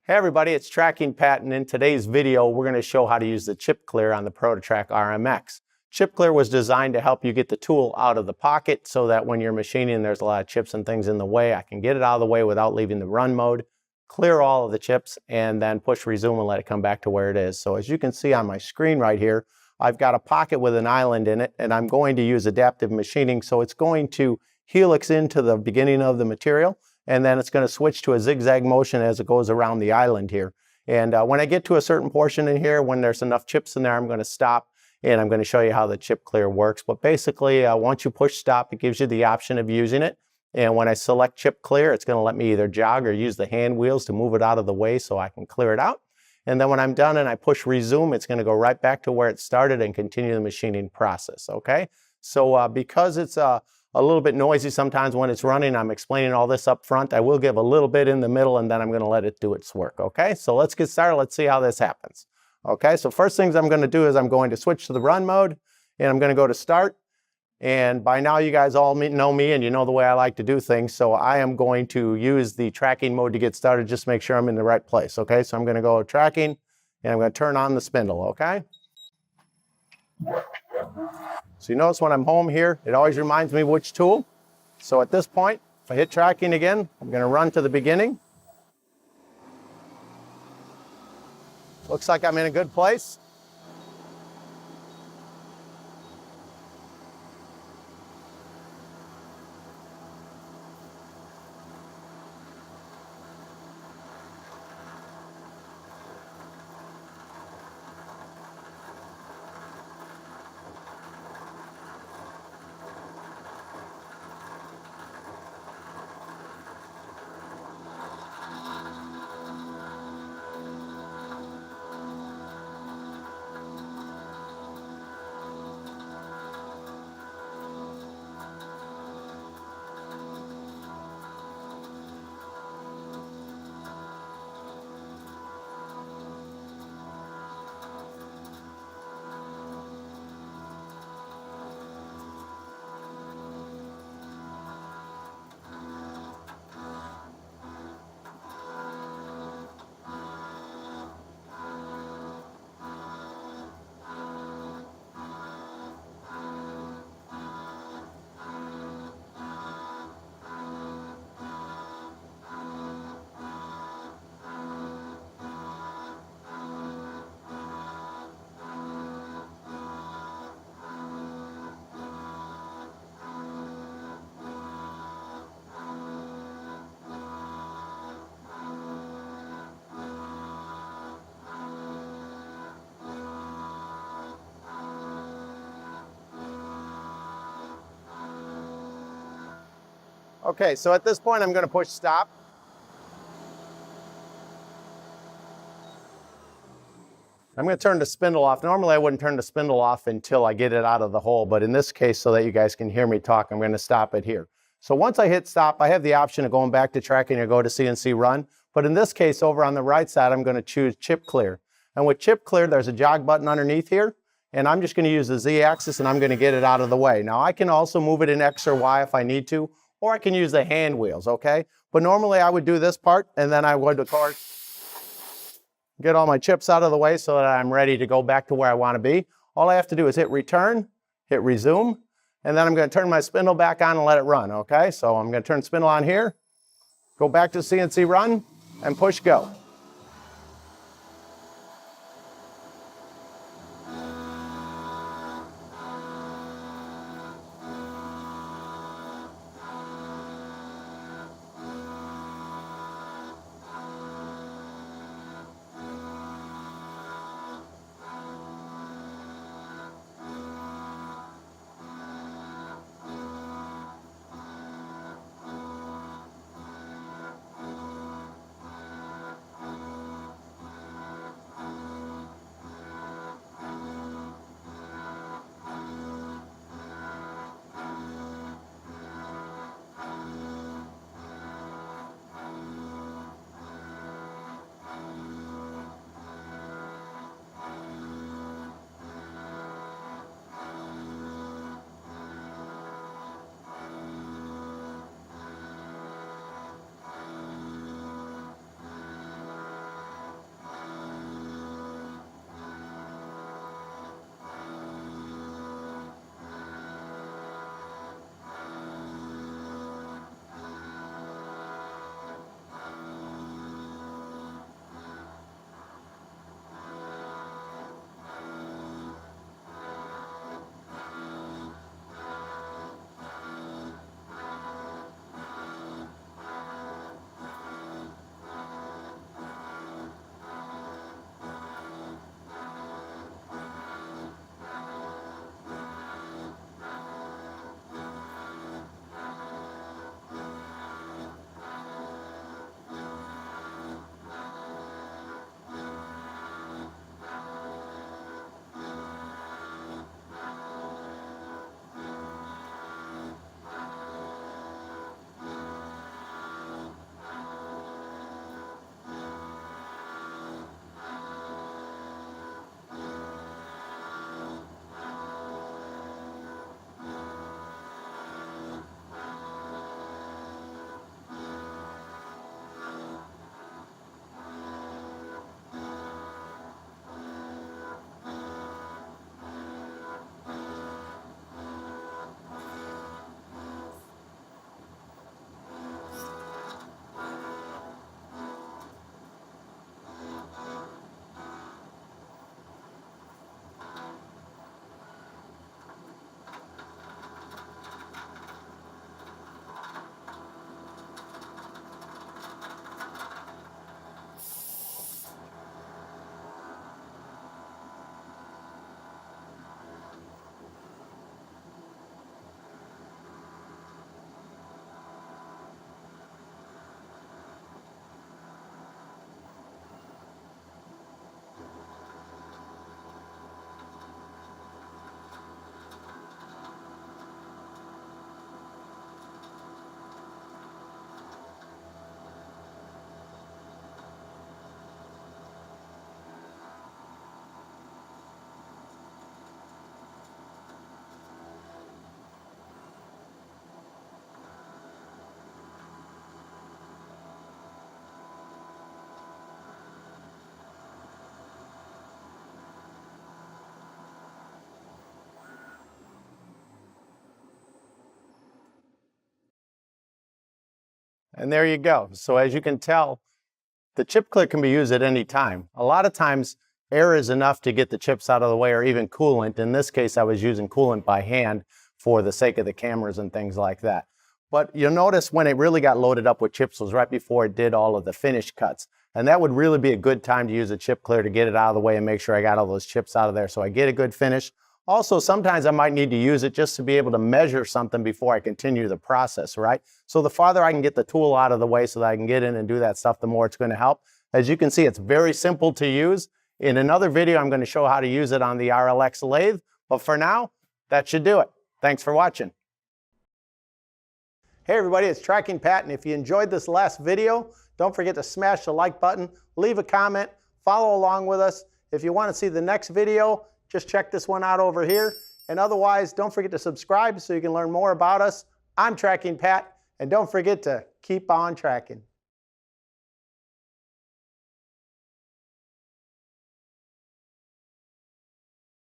Hey everybody, it's TRAKing Pat, and in today's video we're going to show how to use the chip clear on the ProtoTRAK RMX. Chip clear was designed to help you get the tool out of the pocket so that when you're machining there's a lot of chips and things in the way. I can get it out of the way without leaving the run mode, clear all of the chips, and then push resume and let it come back to where it is. So as you can see on my screen right here, I've got a pocket with an island in it, and I'm going to use adaptive machining, so it's going to helix into the beginning of the material, and then it's going to switch to a zigzag motion as it goes around the island here. And when I get to a certain portion in here, when there's enough chips in there, I'm going to stop and I'm going to show you how the chip clear works. But basically, once you push stop, it gives you the option of using it. And when I select chip clear, it's going to let me either jog or use the hand wheels to move it out of the way so I can clear it out. And then when I'm done and I push resume, it's going to go right back to where it started and continue the machining process, okay? So because it's a little bit noisy sometimes when it's running, I'm explaining all this up front. I will give a little bit in the middle and then I'm going to let it do its work, okay? So let's get started. Let's see how this happens. Okay, so first things I'm going to do is I'm going to switch to the run mode and I'm going to go to start. And by now you guys all know me and you know the way I like to do things. So I am going to use the tracking mode to get started, just make sure I'm in the right place, okay? So I'm going to go tracking and I'm going to turn on the spindle, okay? So you notice when I'm home here, it always reminds me which tool. So at this point, if I hit tracking again, I'm going to run to the beginning. Looks like I'm in a good place. Okay, so at this point I'm going to push stop. I'm going to turn the spindle off. Normally I wouldn't turn the spindle off until I get it out of the hole, but in this case, so that you guys can hear me talk, I'm going to stop it here. So once I hit stop, I have the option of going back to tracking or go to CNC run, but in this case over on the right side I'm going to choose chip clear. And with chip clear there's a jog button underneath here, and I'm just going to use the Z axis and I'm going to get it out of the way. Now I can also move it in X or Y if I need to, or I can use the hand wheels, okay? But normally I would do this part and then I would, of course, get all my chips out of the way so that I'm ready to go back to where I want to be. All I have to do is hit return, hit resume, and then I'm going to turn my spindle back on and let it run, okay? So I'm going to turn spindle on here, go back to CNC run, and push go. And there you go. So as you can tell, the chip clear can be used at any time. A lot of times air is enough to get the chips out of the way, or even coolant. In this case, I was using coolant by hand for the sake of the cameras and things like that. But you'll notice when it really got loaded up with chips was right before it did all of the finish cuts. And that would really be a good time to use a chip clear to get it out of the way and make sure I got all those chips out of there so I get a good finish. Also, sometimes I might need to use it just to be able to measure something before I continue the process, right? So the farther I can get the tool out of the way so that I can get in and do that stuff, the more it's going to help. As you can see, it's very simple to use. In another video, I'm going to show how to use it on the RLX lathe. But for now, that should do it. Thanks for watching. Hey everybody, it's TRAKing Pat, and if you enjoyed this last video, don't forget to smash the like button, leave a comment, follow along with us. If you want to see the next video, just check this one out over here. And otherwise, don't forget to subscribe so you can learn more about us. I'm TRAKing Pat, and don't forget to keep on tracking.